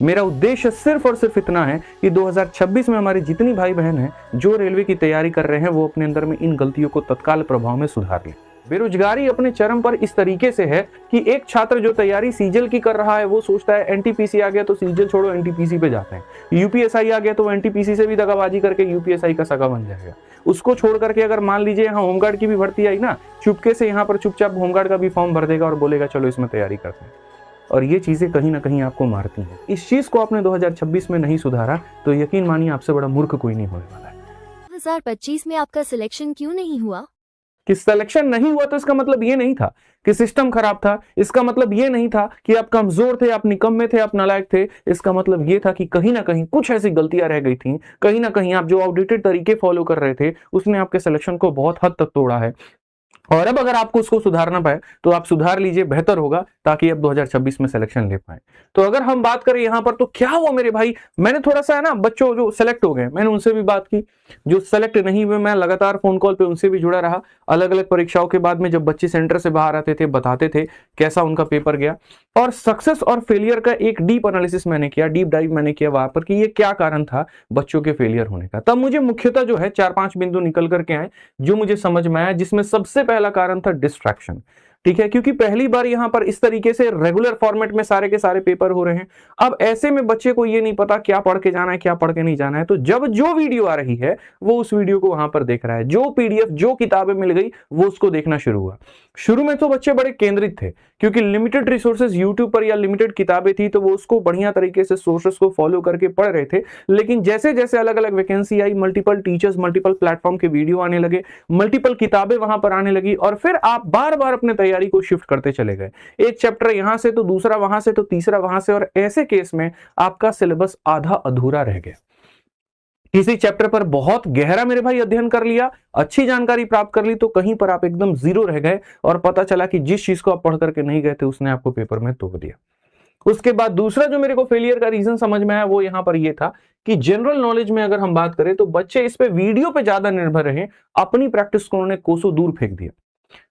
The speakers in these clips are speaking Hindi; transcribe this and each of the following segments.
मेरा उद्देश्य सिर्फ और सिर्फ इतना है कि 2026 में हमारी जितनी भाई बहन हैं जो रेलवे की तैयारी कर रहे हैं वो अपने अंदर में इन गलतियों को तत्काल प्रभाव में सुधार लें। बेरोजगारी अपने चरम पर इस तरीके से है कि एक छात्र जो तैयारी सीजल की कर रहा है वो सोचता है एनटीपीसी आ गया तो सीजल छोड़ो एनटीपीसी पे जाते हैं, यूपीएसआई आ गया तो एनटीपीसी से भी दगाबाजी करके यूपीएसआई का सगा बन जाएगा। उसको छोड़ करके अगर मान लीजिए यहाँ होमगार्ड की भी भर्ती आई ना, चुपके से यहाँ पर चुपचाप होमगार्ड का भी फॉर्म भर देगा और बोलेगा चलो इसमें तैयारी करते हैं, और ये चीजें कहीं ना कहीं आपको मारती हैं। इस चीज को आपने 2026 में नहीं सुधारा तो यकीन मानिए आपसे बड़ा मूर्ख कोई नहीं होने वाला है। 2025 में आपका सिलेक्शन क्यों नहीं हुआ? कि सिलेक्शन नहीं हुआ तो इसका मतलब ये नहीं था कि सिस्टम खराब था, इसका मतलब ये नहीं था कि आप कमजोर थे, आप निकम्मे थे, आप नालायक थे। इसका मतलब ये था कि कहीं ना कहीं कुछ ऐसी गलतियां रह गई थी, कहीं ना कहीं आप जो आउटडेटेड तरीके फॉलो कर रहे थे उसने आपके सिलेक्शन को बहुत हद तक तोड़ा है। और अब अगर आपको उसको सुधारना पाए तो आप सुधार लीजिए, बेहतर होगा, ताकि आप 2026 में सिलेक्शन ले पाए। तो अगर हम बात करें यहाँ पर तो क्या हुआ मेरे भाई, मैंने थोड़ा सा है ना बच्चों जो सेलेक्ट हो गए मैंने उनसे भी बात की, जो सेलेक्ट नहीं हुए मैं लगातार फोन कॉल पे उनसे भी जुड़ा रहा। अलग अलग परीक्षाओं के बाद में जब बच्चे सेंटर से बाहर आते थे बताते थे कैसा उनका पेपर गया, और सक्सेस और फेलियर का एक डीप एनालिसिस मैंने किया, डीप डाइव मैंने किया वहां पर कि ये क्या कारण था बच्चों के फेलियर होने का। तब मुझे मुख्यतः जो है 4-5 बिंदु निकल करके आए जो मुझे समझ में आया, जिसमें सबसे पहला कारण था डिस्ट्रैक्शन। ठीक है, क्योंकि पहली बार यहां पर इस तरीके से रेगुलर फॉर्मेट में सारे के सारे पेपर हो रहे हैं। अब ऐसे में बच्चे को ये नहीं पता क्या पढ़ के जाना है क्या पढ़ के नहीं जाना है, तो जब जो वीडियो आ रही है वो उस वीडियो को वहां पर देख रहा है, जो पीडीएफ जो किताबें मिल गई वो उसको देखना शुरू हुआ। शुरू में तो बच्चे बड़े केंद्रित थे क्योंकि लिमिटेड रिसोर्सेज यूट्यूब पर या लिमिटेड किताबें थी तो वो उसको बढ़िया तरीके से सोर्सेस को फॉलो करके पढ़ रहे थे। लेकिन जैसे जैसे अलग अलग वैकेंसी आई, मल्टीपल टीचर्स, मल्टीपल प्लेटफॉर्म के वीडियो आने लगे, मल्टीपल किताबें वहां पर आने लगी, और फिर आप बार बार अपने तैयारी को शिफ्ट करते चले गए। एक चैप्टर यहां से तो दूसरा वहां से तो तीसरा वहां से, और ऐसे केस में आपका सिलेबस आधा अधूरा रह गया। किसी चैप्टर पर बहुत गहरा मेरे भाई अध्ययन कर लिया, अच्छी जानकारी प्राप्त कर ली, तो कहीं पर आप एकदम जीरो रह गए और पता चला कि जिस चीज को आप पढ़ करके नहीं गए थे उसने आपको पेपर में तोड़ दिया। उसके बाद दूसरा जो मेरे को फेलियर का रीजन समझ में आया वो यहां पर ये था कि जनरल नॉलेज में अगर हम बात करें तो बच्चे इस पे वीडियो पे ज्यादा निर्भर रहे, अपनी प्रैक्टिस को उन्होंने कोसों दूर फेंक दिया।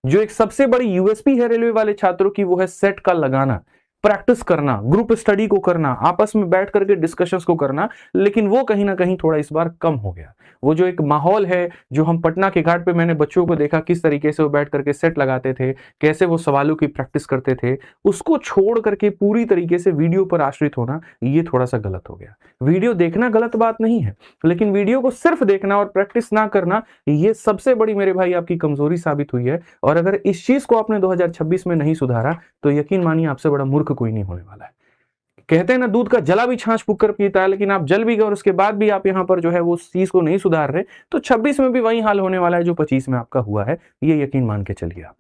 जो एक सबसे बड़ी यूएसपी है रेलवे वाले छात्रों की वो है सेट का लगाना, प्रैक्टिस करना, ग्रुप स्टडी को करना, आपस में बैठ करके डिस्कशंस को करना, लेकिन वो कहीं ना कहीं थोड़ा इस बार कम हो गया। वो जो एक माहौल है जो हम पटना के घाट पे मैंने बच्चों को देखा किस तरीके से वो बैठ करके सेट लगाते थे, कैसे वो सवालों की प्रैक्टिस करते थे, उसको छोड़ करके पूरी तरीके से वीडियो पर आश्रित होना, ये थोड़ा सा गलत हो गया। वीडियो देखना गलत बात नहीं है, लेकिन वीडियो को सिर्फ देखना और प्रैक्टिस ना करना, ये सबसे बड़ी मेरे भाई आपकी कमजोरी साबित हुई है। और अगर इस चीज को आपने 2026 में नहीं सुधारा तो यकीन मानिए आपसे बड़ा मूर्ख कोई नहीं होने वाला है। कहते हैं ना दूध का जला भी छाछ फूंक कर पीता है, लेकिन आप जल भी गए और उसके बाद भी आप यहां पर जो है वो उस चीज को नहीं सुधार रहे तो 26 में भी वही हाल होने वाला है जो 25 में आपका हुआ है, ये यकीन मान के चलिए आप।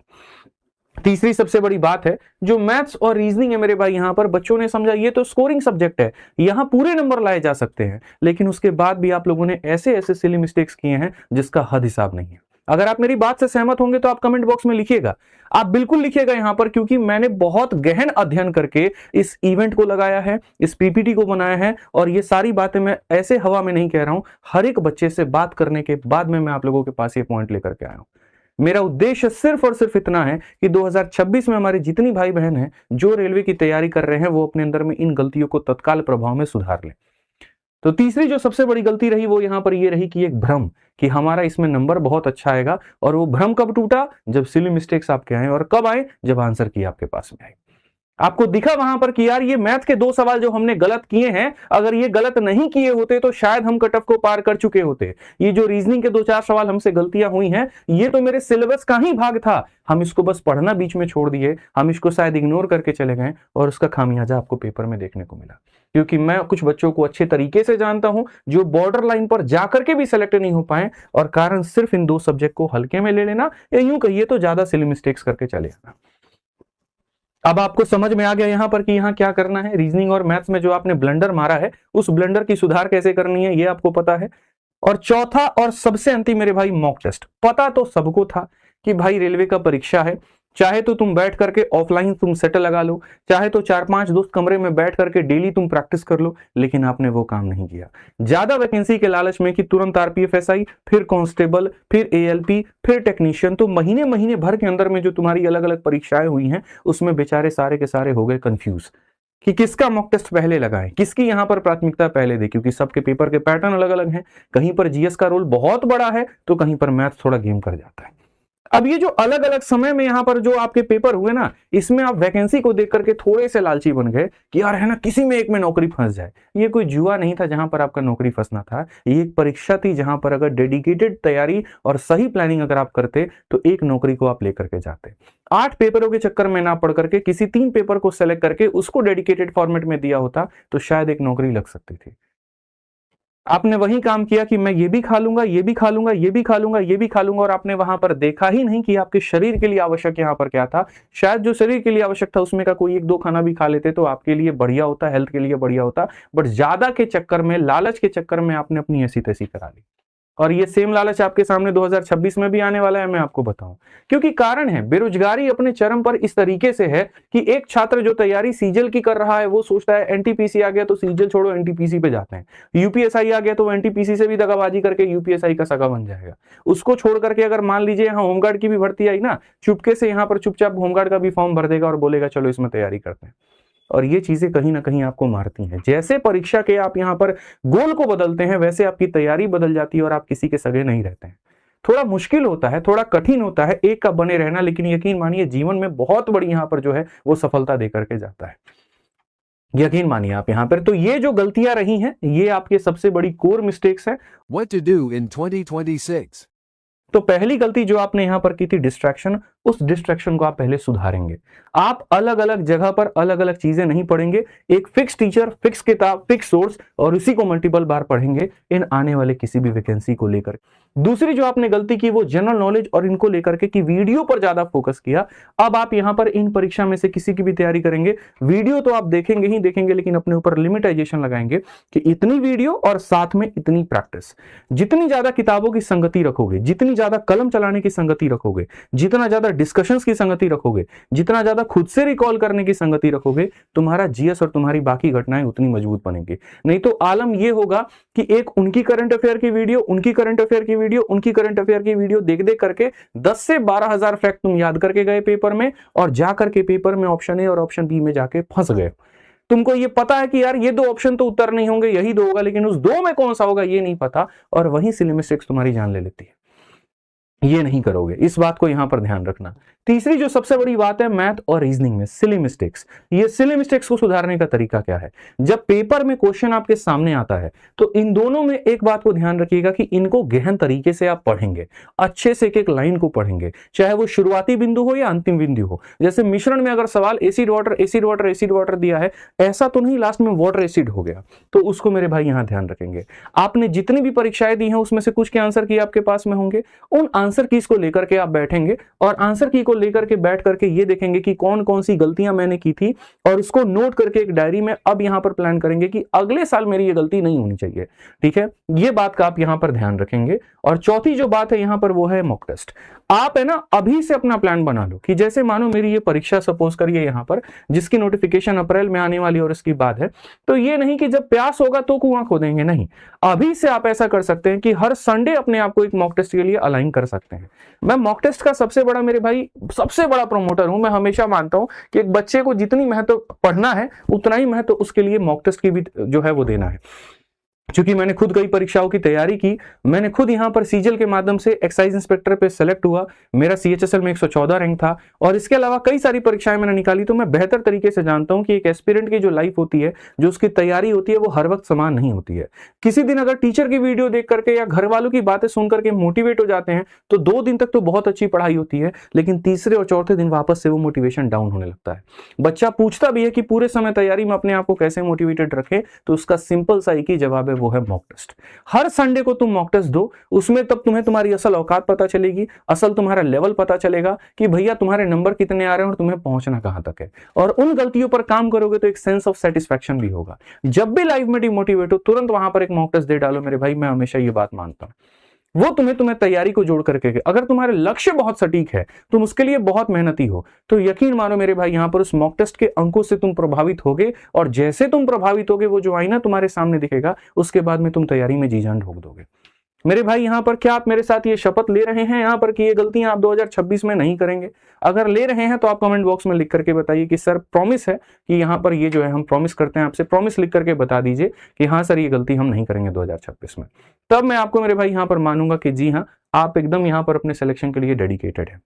तीसरी सबसे बड़ी बात है जो मैथ्स और रीजनिंग है मेरे भाई, यहां पर बच्चों ने समझा ये तो स्कोरिंग सब्जेक्ट है, यहां पूरे नंबर लाए जा सकते हैं, लेकिन उसके बाद भी आप लोगों ने ऐसे ऐसे सिली मिस्टेक्स किए हैं जिसका हद हिसाब नहीं है। अगर आप मेरी बात से सहमत होंगे तो आप कमेंट बॉक्स में लिखिएगा, आप बिल्कुल लिखिएगा यहां पर, क्योंकि मैंने बहुत गहन अध्ययन करके इस इवेंट को लगाया है, इस पीपीटी को बनाया है, और ये सारी बातें मैं ऐसे हवा में नहीं कह रहा हूं, हर एक बच्चे से बात करने के बाद में मैं आप लोगों के पास ये पॉइंट लेकर के आया हूं। मेरा उद्देश्य सिर्फ और सिर्फ इतना है कि 2026 में हमारी जितनी भाई बहन हैं जो रेलवे की तैयारी कर रहे हैं वो अपने अंदर में इन गलतियों को तत्काल प्रभाव में सुधार लें। तो तीसरी जो सबसे बड़ी गलती रही वो यहां पर ये रही कि एक भ्रम कि हमारा इसमें नंबर बहुत अच्छा आएगा, और वो भ्रम कब टूटा, जब सिली मिस्टेक्स आपके आए, और कब आए, जब आंसर की आपके पास में आए। आपको दिखा वहां पर कि यार ये मैथ के 2 सवाल जो हमने गलत किए हैं, अगर ये गलत नहीं किए होते तो शायद हम कट ऑफ को पार कर चुके होते। ये जो रीजनिंग के 2-4 सवाल हमसे गलतियां हुई हैं, ये तो मेरे सिलेबस का ही भाग था, हम इसको बस पढ़ना बीच में छोड़ दिए, हम इसको शायद इग्नोर करके चले गए, और उसका खामियाजा आपको पेपर में देखने को मिला। क्योंकि मैं कुछ बच्चों को अच्छे तरीके से जानता हूं जो बॉर्डर लाइन पर जाकर के भी सेलेक्ट नहीं हो पाए, और कारण सिर्फ इन 2 सब्जेक्ट को हल्के में ले लेना, या यूं कहिए तो ज्यादा सिली मिस्टेक्स करके चले आना। अब आपको समझ में आ गया यहां पर कि यहां क्या करना है। रीजनिंग और मैथ्स में जो आपने ब्लंडर मारा है उस ब्लंडर की सुधार कैसे करनी है ये आपको पता है। और चौथा और सबसे अंतिम मेरे भाई, मॉक टेस्ट। पता तो सबको था कि भाई रेलवे का परीक्षा है, चाहे तो तुम बैठ करके ऑफलाइन तुम सेट लगा लो, चाहे तो 4-5 दोस्त कमरे में बैठ करके डेली तुम प्रैक्टिस कर लो, लेकिन आपने वो काम नहीं किया। ज्यादा वैकेंसी के लालच में कि तुरंत आरपीएफएसआई, फिर कांस्टेबल, फिर एएलपी, फिर टेक्नीशियन, तो महीने महीने भर के अंदर में जो तुम्हारी अलग अलग परीक्षाएं हुई हैं उसमें बेचारे सारे के सारे हो गए कंफ्यूज। कि किसका मॉक टेस्ट पहले लगाएं, किसकी यहां पर प्राथमिकता पहले दे, क्योंकि सबके पेपर के पैटर्न अलग अलग हैं। कहीं पर जीएस का रोल बहुत बड़ा है तो कहीं पर मैथ्स थोड़ा गेम कर जाता है। अब ये जो अलग अलग समय में यहां पर जो आपके पेपर हुए ना, इसमें आप वैकेंसी को देख करके थोड़े से लालची बन गए कि यार है ना किसी में एक में नौकरी फंस जाए। ये कोई जुआ नहीं था जहां पर आपका नौकरी फंसना था, ये एक परीक्षा थी जहां पर अगर डेडिकेटेड तैयारी और सही प्लानिंग अगर आप करते तो एक नौकरी को आप लेकर के जाते। 8 पेपरों के चक्कर में ना पढ़ करके किसी 3 पेपर को सेलेक्ट करके उसको डेडिकेटेड फॉर्मेट में दिया होता तो शायद एक नौकरी लग सकती थी। आपने वही काम किया कि मैं ये भी खा लूंगा, ये भी खा लूंगा, ये भी खा लूंगा, ये भी खा लूंगा, और आपने वहां पर देखा ही नहीं कि आपके शरीर के लिए आवश्यक यहां पर क्या था। शायद जो शरीर के लिए आवश्यक था उसमें का कोई 1-2 खाना भी खा लेते तो आपके लिए बढ़िया होता, हेल्थ के लिए बढ़िया होता। बट ज्यादा के चक्कर में, लालच के चक्कर में आपने अपनी ऐसी तैसी करा ली, और ये सेम लालच आपके सामने 2026 में भी आने वाला है, मैं आपको बताऊं। क्योंकि कारण है, बेरोजगारी अपने चरम पर इस तरीके से है कि एक छात्र जो तैयारी सीजल की कर रहा है वो सोचता है एनटीपीसी आ गया तो सीजल छोड़ो एनटीपीसी पे जाते हैं, यूपीएसआई आ गया तो एनटीपीसी से भी दगाबाजी करके यूपीएसआई का सगा बन जाएगा। उसको छोड़ करके अगर मान लीजिए यहाँ होमगार्ड की भी भर्ती आई ना, चुपके से यहाँ पर चुपचाप होमगार्ड का भी फॉर्म भर देगा और बोलेगा चलो इसमें तैयारी करते हैं। और ये चीजें कहीं ना कहीं आपको मारती हैं। जैसे परीक्षा के आप यहां पर गोल को बदलते हैं वैसे आपकी तैयारी बदल जाती है और आप किसी के सगे नहीं रहते हैं। थोड़ा मुश्किल होता है, थोड़ा कठिन होता है एक का बने रहना, लेकिन यकीन मानिए जीवन में बहुत बड़ी यहां पर जो है वो सफलता देकर के जाता है। यकीन मानिए आप यहां पर। तो ये जो गलतियां रही हैं ये आपके सबसे बड़ी कोर मिस्टेक्स है। What to do in 2026? तो पहली गलती जो आपने यहां पर की थी डिस्ट्रैक्शन, उस डिस्ट्रैक्शन को आप पहले सुधारेंगे। आप अलग अलग जगह पर अलग अलग चीजें नहीं पढ़ेंगे, एक फिक्स टीचर, फिक्स किताब, फिक्स सोर्स और उसी को मल्टीपल बार पढ़ेंगे इन आने वाले किसी भी वैकेंसी को लेकर। दूसरी जो आपने गलती की वो जनरल नॉलेज और इनको लेकर के कि वीडियो पर ज्यादा फोकस किया। अब आप यहां पर इन परीक्षा में से किसी की भी तैयारी करेंगे, वीडियो तो आप देखेंगे ही देखेंगे, लेकिन अपने ऊपर लिमिटाइजेशन लगाएंगे कि इतनी वीडियो और साथ में इतनी प्रैक्टिस। जितनी ज्यादा किताबों की संगति रखोगे, जितनी ज्यादा कलम चलाने की संगति रखोगे, जितना ज्यादा डिस्कशंस की संगति रखोगे, जितना ज्यादा खुद से रिकॉल करने की संगति रखोगे, तुम्हारा जीएस और तुम्हारी बाकी घटनाएं उतनी मजबूत बनेंगी। नहीं तो आलम यह होगा कि एक उनकी करंट अफेयर की वीडियो, उनकी करंट अफेयर की वीडियो, उनकी करंट अफेयर की वीडियो देख देख करके 10 से 12,000 फैक्ट तुम याद करके गए पेपर में, और जाकर के पेपर में ऑप्शन ए और ऑप्शन बी में जाके फंस गए। तुमको ये पता है कि यार ये 2 ऑप्शन तो उत्तर नहीं होंगे, यही 2 होगा, लेकिन उस 2 में कौन सा होगा ये नहीं पता, और वही सिली मिस्टेक्स तुम्हारी जान ले लेती है। ये नहीं करोगे, इस बात को यहां पर ध्यान रखना। तीसरी जो सबसे बड़ी बात है मैथ और रीजनिंग में सिली मिस्टेक्स। ये सिली मिस्टेक्स को सुधारने का तरीका क्या है? जब पेपर में क्वेश्चन आपके सामने आता है तो इन दोनों में एक बात को ध्यान रखिएगा कि इनको गहन तरीके से आप पढ़ेंगे, अच्छे से एक एक लाइन को पढ़ेंगे, चाहे वो शुरुआती बिंदु हो या अंतिम बिंदु हो। जैसे मिश्रण में अगर सवाल acid water acid water acid water दिया है, ऐसा तो नहीं लास्ट में वाटर एसिड हो गया, तो उसको मेरे भाई यहां ध्यान रखेंगे। आपने जितनी भी परीक्षाएं दी हैं उसमें से कुछ के आंसर की आपके पास में होंगे, उन आंसर कीज को लेकर के आप बैठेंगे और आंसर की को लेकर के बैठ करके ये देखेंगे कि कौन कौन सी गलतियां मैंने की थी, और उसको नोट करके एक डायरी में अब यहां पर प्लान करेंगे कि अगले साल मेरी ये गलती नहीं होनी चाहिए। ठीक है, ये बात का आप यहां पर ध्यान रखेंगे। और चौथी जो बात है यहां पर वो है मॉक टेस्ट। आप है ना अभी से अपना प्लान बना लो कि जैसे मानो मेरी ये परीक्षा सपोज करिए यहां पर, जिसकी नोटिफिकेशन अप्रैल में आने वाली और इसकी बाद है, तो ये नहीं कि जब प्यास होगा तो कुआं खोदेंगे, नहीं। अभी से आप ऐसा कर सकते हैं कि हर संडे अपने आप को एक मॉक टेस्ट के लिए अलाइन कर सकते हैं। मैं मॉक टेस्ट का सबसे बड़ा मेरे भाई सबसे बड़ा प्रमोटर हूं। मैं हमेशा मानता हूं कि एक बच्चे को जितनी महत्व पढ़ना है उतना ही महत्व उसके लिए मॉक टेस्ट की भी जो है वो देना है। क्योंकि मैंने खुद कई परीक्षाओं की तैयारी की, मैंने खुद यहां पर सीजल के माध्यम से एक्साइज इंस्पेक्टर पे सेलेक्ट हुआ, मेरा सीएचएसएल में 114 रैंक था, और इसके अलावा कई सारी परीक्षाएं मैंने निकाली। तो मैं बेहतर तरीके से जानता हूं कि एक एस्पिरेंट की जो लाइफ होती है, जो उसकी तैयारी होती है, वो हर वक्त समान नहीं होती है। किसी दिन अगर टीचर की वीडियो देख करके या घर वालों की बातें सुन करके मोटिवेट हो जाते हैं तो 2 दिन तक तो बहुत अच्छी पढ़ाई होती है, लेकिन तीसरे और चौथे दिन वापस से वो मोटिवेशन डाउन होने लगता है। बच्चा पूछता भी है कि पूरे समय तैयारी में अपने आप को कैसे मोटिवेटेड रखे, तो उसका सिंपल सा एक ही जवाब है, वो है मॉक टेस्ट। हर संडे को तुम मॉक टेस्ट दो, उसमें तब तुम्हें तुम्हारी असल औकात पता चलेगी, असल तुम्हारा लेवल पता चलेगा कि भैया तुम्हारे नंबर कितने आ रहे हैं और तुम्हें पहुंचना कहां तक है। और उन गलतियों पर काम करोगे तो एक सेंस ऑफ सेटिस्फैक्शन भी होगा। जब भी लाइफ में डिमोटिवेट हो तुरंत वहां पर एक मॉक टेस्ट दे डालो मेरे भाई, मैं हमेशा ये बात मानता हूं। वो तुम्हें तैयारी को जोड़ करके, अगर तुम्हारे लक्ष्य बहुत सटीक है, तुम उसके लिए बहुत मेहनती हो, तो यकीन मानो मेरे भाई यहां पर उस मॉक टेस्ट के अंकों से तुम प्रभावित होगे, और जैसे तुम प्रभावित होगे वो जो आईना तुम्हारे सामने दिखेगा उसके बाद में तुम तैयारी में जी जान ठोक दोगे। मेरे भाई यहाँ पर क्या आप मेरे साथ ये शपथ ले रहे हैं यहाँ पर कि ये गलतियां आप 2026 में नहीं करेंगे? अगर ले रहे हैं तो आप कमेंट बॉक्स में लिख करके बताइए कि सर प्रॉमिस है कि यहाँ पर ये जो है हम प्रॉमिस करते हैं आपसे, प्रॉमिस लिख करके बता दीजिए कि हाँ सर ये गलती हम नहीं करेंगे 2026 में। तब मैं आपको मेरे भाई यहाँ पर मानूंगा कि जी हाँ आप एकदम यहाँ पर अपने सिलेक्शन के लिए डेडिकेटेड है।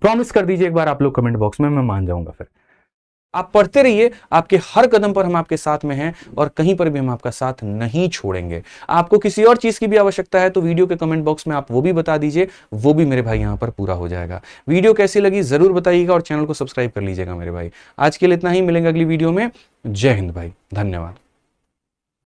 प्रॉमिस कर दीजिए एक बार आप लोग कमेंट बॉक्स में, मैं मान जाऊंगा। फिर आप पढ़ते रहिए, आपके हर कदम पर हम आपके साथ में हैं और कहीं पर भी हम आपका साथ नहीं छोड़ेंगे। आपको किसी और चीज की भी आवश्यकता है तो वीडियो के कमेंट बॉक्स में आप वो भी बता दीजिए, वो भी मेरे भाई यहां पर पूरा हो जाएगा। वीडियो कैसी लगी जरूर बताइएगा और चैनल को सब्सक्राइब कर लीजिएगा मेरे भाई। आज के लिए इतना ही, मिलेंगे अगली वीडियो में। जय हिंद भाई, धन्यवाद।